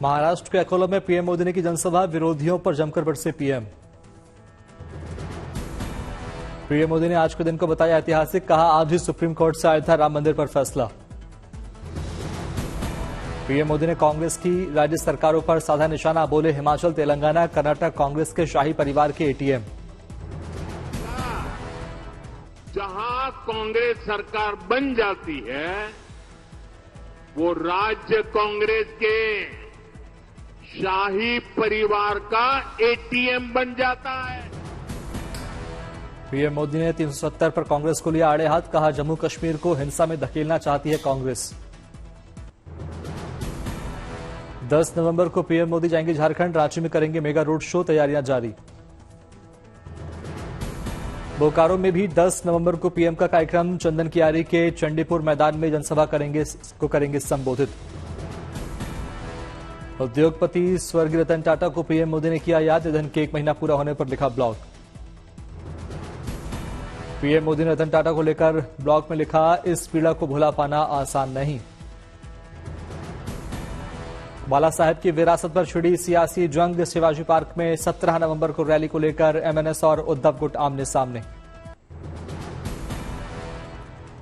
महाराष्ट्र के अकोला में पीएम मोदी ने की जनसभा, विरोधियों पर जमकर बरसे पीएम मोदी ने आज के दिन को बताया ऐतिहासिक, कहा आज ही सुप्रीम कोर्ट से आया था राम मंदिर पर फैसला। पीएम मोदी ने कांग्रेस की राज्य सरकारों पर साधा निशाना, बोले हिमाचल, तेलंगाना, कर्नाटक कांग्रेस के शाही परिवार के एटीएम। जहां कांग्रेस सरकार बन जाती है वो राज्य कांग्रेस के शाही परिवार का एटीएम बन जाता है। पीएम मोदी ने 370 पर कांग्रेस को लिया आड़े हाथ, कहा जम्मू कश्मीर को हिंसा में धकेलना चाहती है कांग्रेस। 10 नवंबर को पीएम मोदी जाएंगे झारखंड, रांची में करेंगे मेगा रोड शो, तैयारियां जारी। बोकारो में भी 10 नवंबर को पीएम का कार्यक्रम, चंदन कियारी के चंडीपुर मैदान में जनसभा करेंगे संबोधित। उद्योगपति स्वर्गीय रतन टाटा को पीएम मोदी ने किया याद, निधन के 1 महीना पूरा होने पर लिखा ब्लॉग। पीएम मोदी ने रतन टाटा को लेकर ब्लॉग में लिखा, इस पीड़ा को भुला पाना आसान नहीं। बाला साहेब की विरासत पर छिड़ी सियासी जंग, शिवाजी पार्क में 17 नवंबर को रैली को लेकर एमएनएस और उद्धव गुट आमने सामने।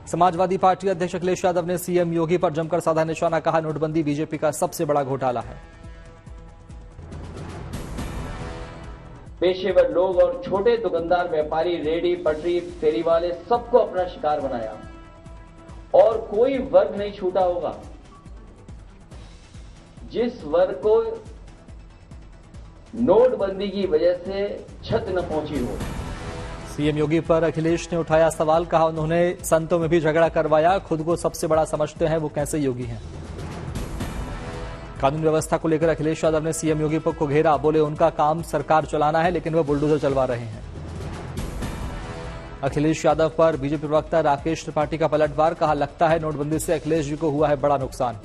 समाजवादी पार्टी अध्यक्ष अखिलेश यादव ने सीएम योगी पर जमकर साधा निशाना, कहा नोटबंदी बीजेपी का सबसे बड़ा घोटाला है। पेशेवर लोग और छोटे दुकानदार, व्यापारी, रेडी पटरी, फेरी वाले सबको अपना शिकार बनाया और कोई वर्ग नहीं छूटा होगा जिस वर्ग को नोटबंदी की वजह से छत न पहुंची हो। सीएम योगी पर अखिलेश ने उठाया सवाल, कहा उन्होंने संतों में भी झगड़ा करवाया, खुद को सबसे बड़ा समझते हैं, वो कैसे योगी हैं। कानून व्यवस्था को लेकर अखिलेश यादव ने सीएम योगी को घेरा, बोले उनका काम सरकार चलाना है लेकिन वह बुलडोजर चलवा रहे हैं। अखिलेश यादव पर बीजेपी प्रवक्ता राकेश त्रिपाठी का पलटवार, कहा लगता है नोटबंदी से अखिलेश जी को हुआ है बड़ा नुकसान।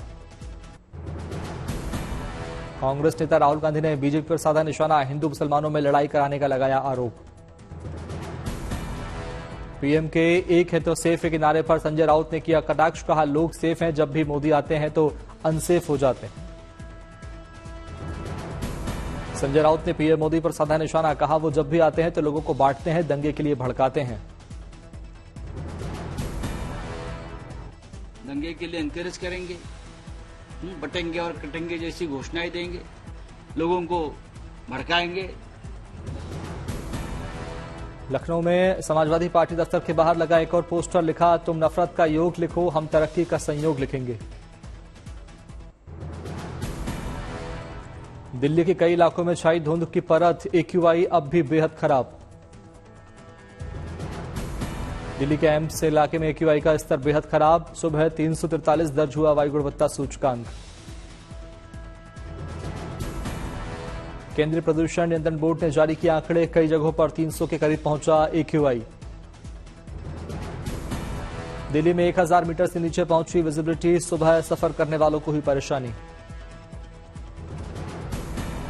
कांग्रेस नेता राहुल गांधी ने बीजेपी पर साधा निशाना, हिंदू मुसलमानों में लड़ाई कराने का लगाया आरोप। पीएम के एक है तो सेफ है के नारे पर संजय राउत ने किया कटाक्ष, कहा लोग सेफ हैं, जब भी मोदी आते हैं तो अनसेफ हो जाते हैं। संजय राउत ने पीएम मोदी पर साधा निशाना, कहा वो जब भी आते हैं तो लोगों को बांटते हैं, दंगे के लिए भड़काते हैं। दंगे के लिए एनकरेज करेंगे, बटेंगे और कटेंगे जैसी घोषणाएं देंगे, लोगों को भड़काएंगे। लखनऊ में समाजवादी पार्टी दफ्तर के बाहर लगा एक और पोस्टर, लिखा तुम नफरत का योग लिखो, हम तरक्की का संयोग लिखेंगे। दिल्ली के कई इलाकों में छाई धुंध की परत, एक्यूआई अब भी बेहद खराब। दिल्ली के एम्स इलाके में एक्यूआई का स्तर बेहद खराब, सुबह 343 दर्ज हुआ वायु गुणवत्ता सूचकांक। केंद्रीय प्रदूषण नियंत्रण बोर्ड ने जारी किए आंकड़े, कई जगहों पर 300 के करीब पहुंचा एक्यूआई। दिल्ली में 1000 मीटर से नीचे पहुंची विजिबिलिटी, सुबह सफर करने वालों को हुई परेशानी।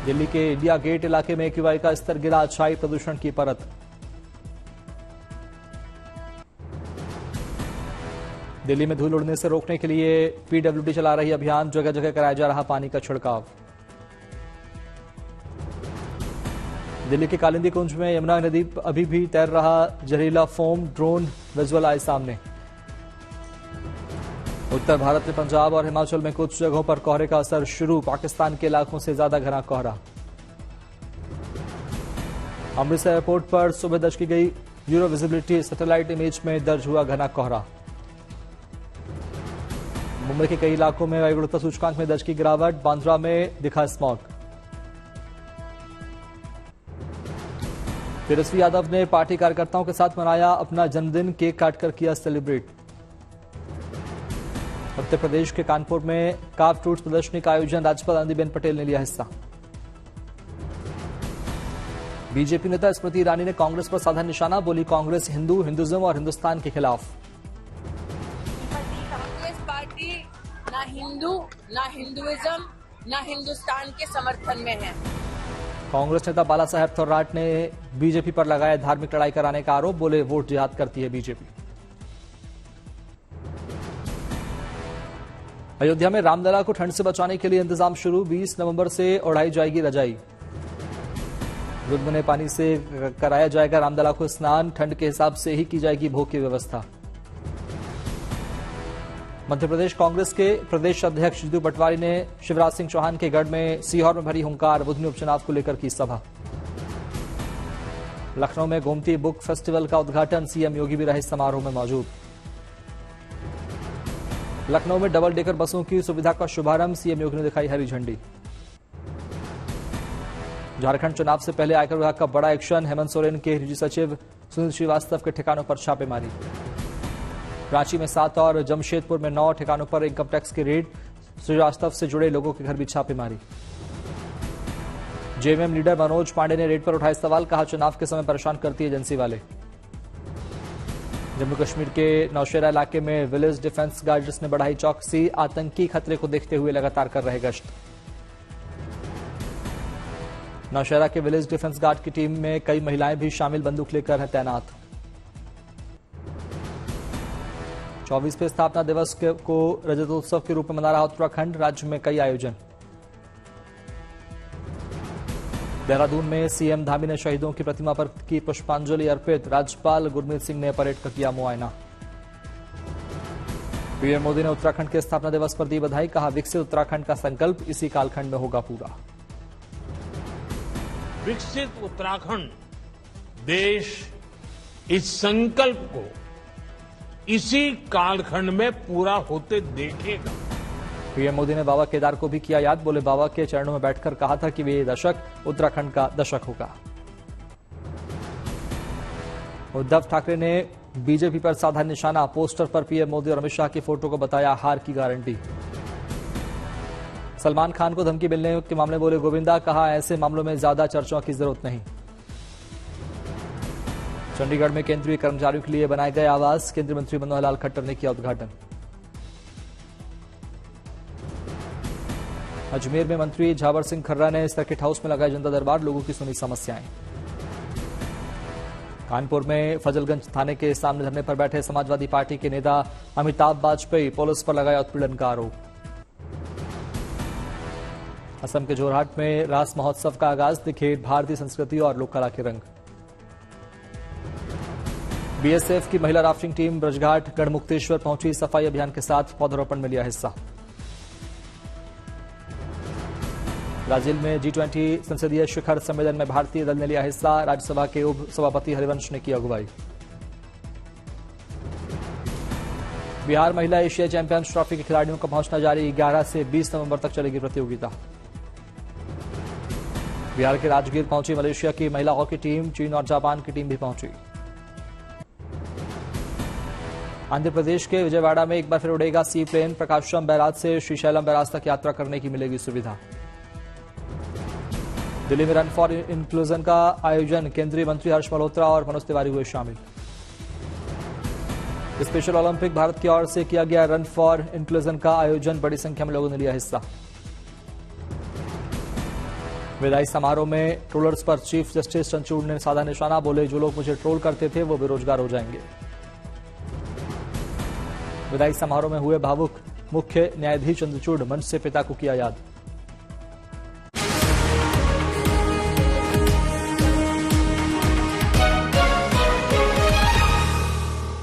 दिल्ली के इंडिया गेट इलाके में एक्यूआई का स्तर गिरा, छाई प्रदूषण की परत। दिल्ली में धूल उड़ने से रोकने के लिए पीडब्ल्यूडी चला रही अभियान, जगह जगह कराया जा रहा पानी का छिड़काव। दिल्ली के कालिंदी कुंज में यमुना नदी अभी भी तैर रहा जहरीला फोम, ड्रोन विजुअल आए सामने। उत्तर भारत में पंजाब और हिमाचल में कुछ जगहों पर कोहरे का असर शुरू, पाकिस्तान के इलाकों से ज्यादा घना कोहरा। अमृतसर एयरपोर्ट पर सुबह दर्ज की गई यूरो विजिबिलिटी, सैटेलाइट इमेज में दर्ज हुआ घना कोहरा। मुंबई के कई इलाकों में वायु गुणवत्ता सूचकांक में दर्ज की गिरावट, बांद्रा में दिखा स्मॉग। तेजस्वी यादव ने पार्टी कार्यकर्ताओं के साथ मनाया अपना जन्मदिन, केक काटकर किया सेलिब्रेट। उत्तर प्रदेश के कानपुर में काव फ्रूट्स प्रदर्शनी का आयोजन, राज्यपाल आनंदीबेन पटेल ने लिया हिस्सा। बीजेपी नेता स्मृति ईरानी ने कांग्रेस पर साधा निशाना, बोली कांग्रेस हिंदुइज्म और हिंदुस्तान के खिलाफ। कांग्रेस पार्टी ना हिंदू, ना हिंदुइज्म, ना हिंदुस्तान के समर्थन में है। कांग्रेस नेता बाला साहेब थोराट ने बीजेपी पर लगाया धार्मिक लड़ाई कराने का आरोप, बोले वोट जिहाद करती है बीजेपी। अयोध्या में रामलला को ठंड से बचाने के लिए इंतजाम शुरू। 20 नवंबर से ओढ़ाई जाएगी रजाई। गुनगुने पानी से कराया जाएगा रामलला को स्नान। ठंड के हिसाब से ही की जाएगी भोग की व्यवस्था। मध्य प्रदेश कांग्रेस के प्रदेश अध्यक्ष जीतू पटवारी ने शिवराज सिंह चौहान के गढ़ में सीहोर में भरी हुंकार। बुधनी उपचुनाव को लेकर की सभा। लखनऊ में गोमती बुक फेस्टिवल का उद्घाटन। सीएम योगी भी रहे समारोह में मौजूद। लखनऊ में डबल डेकर बसों की सुविधा का शुभारंभ। सीएम योगी ने दिखाई हरी झंडी। झारखंड चुनाव से पहले आयकर विभाग का बड़ा एक्शन। हेमंत सोरेन के निजी सचिव सुनील श्रीवास्तव के ठिकानों पर छापेमारी। रांची में 7 और जमशेदपुर में 9 ठिकानों पर इनकम टैक्स की रेड। श्रीवास्तव से जुड़े लोगों के घर भी छापेमारी। जेएमएम लीडर मनोज पांडे ने रेड पर उठाए सवाल। कहा चुनाव के समय परेशान करती एजेंसी वाले। जम्मू कश्मीर के नौशेरा इलाके में विलेज डिफेंस गार्ड्स ने बढ़ाई चौकसी। आतंकी खतरे को देखते हुए लगातार कर रहे गश्त। नौशेरा के विलेज डिफेंस गार्ड की टीम में कई महिलाएं भी शामिल। बंदूक लेकर है तैनात। 24वें स्थापना दिवस को रजतोत्सव के रूप में मना रहा उत्तराखंड। राज्य में कई आयोजन। देहरादून में सीएम धामी ने शहीदों की प्रतिमा पर की पुष्पांजलि अर्पित। राज्यपाल गुरमीत सिंह ने परेड का किया मुआयना। पीएम मोदी ने उत्तराखंड के स्थापना दिवस पर दी बधाई। कहा विकसित उत्तराखंड का संकल्प इसी कालखंड में होगा पूरा। विकसित उत्तराखंड देश इस संकल्प को इसी कालखंड में पूरा होते देखेगा। पीएम मोदी ने बाबा केदार को भी किया याद। बोले बाबा के चरणों में बैठकर कहा था कि ये दशक उत्तराखंड का दशक होगा। उद्धव ठाकरे ने बीजेपी पर साधा निशाना। पोस्टर पर पीएम मोदी और अमित शाह की फोटो को बताया हार की गारंटी। सलमान खान को धमकी मिलने के मामले बोले गोविंदा। कहा ऐसे मामलों में ज्यादा चर्चाओं की जरूरत नहीं। चंडीगढ़ में केंद्रीय कर्मचारियों के लिए बनाए गए आवास। केंद्रीय मंत्री मनोहर लाल खट्टर ने किया उद्घाटन। अजमेर में मंत्री झावर सिंह खर्रा ने सर्किट हाउस में लगाया जनता दरबार। लोगों की सुनी समस्याएं। कानपुर में फजलगंज थाने के सामने धरने पर बैठे समाजवादी पार्टी के नेता अमिताभ वाजपेयी। पुलिस पर लगाया उत्पीड़न का आरोप। असम के जोरहाट में रास महोत्सव का आगाज। दिखे भारतीय संस्कृति और लोक कला के रंग। बीएसएफ की महिला राफ्टिंग टीम ब्रजघाट गढ़मुक्तेश्वर पहुंची। सफाई अभियान के साथ पौधरोपण में लिया हिस्सा। ब्राजील में G20 संसदीय शिखर सम्मेलन में भारतीय दल ने लिया हिस्सा। राज्यसभा के उप सभापति हरिवंश ने की अगुवाई। बिहार महिला एशिया चैंपियंस ट्रॉफी के खिलाड़ियों का पहुंचना जारी। 11 से 20 नवंबर तक चलेगी प्रतियोगिता। बिहार के राजगीर पहुंची मलेशिया की महिला हॉकी टीम। चीन और जापान की टीम भी पहुंची। आंध्र प्रदेश के विजयवाड़ा में एक बार फिर उड़ेगा सी प्लेन। प्रकाशम बैराज से श्रीशैलम बैराज तक यात्रा करने की मिलेगी सुविधा। दिल्ली में रन फॉर इंक्लूजन का आयोजन। केंद्रीय मंत्री हर्ष मल्होत्रा और मनोज तिवारी हुए शामिल। स्पेशल ओलंपिक भारत की ओर से किया गया रन फॉर इंक्लूजन का आयोजन। बड़ी संख्या में लोगों ने लिया हिस्सा। विदाई समारोह में ट्रोलर्स पर चीफ जस्टिस चंद्रचूड़ ने साधा निशाना। बोले जो लोग मुझे ट्रोल करते थे वो बेरोजगार हो जाएंगे। विदाई समारोह में हुए भावुक। मुख्य न्यायाधीश चंद्रचूड़ मंच से पिता को किया याद।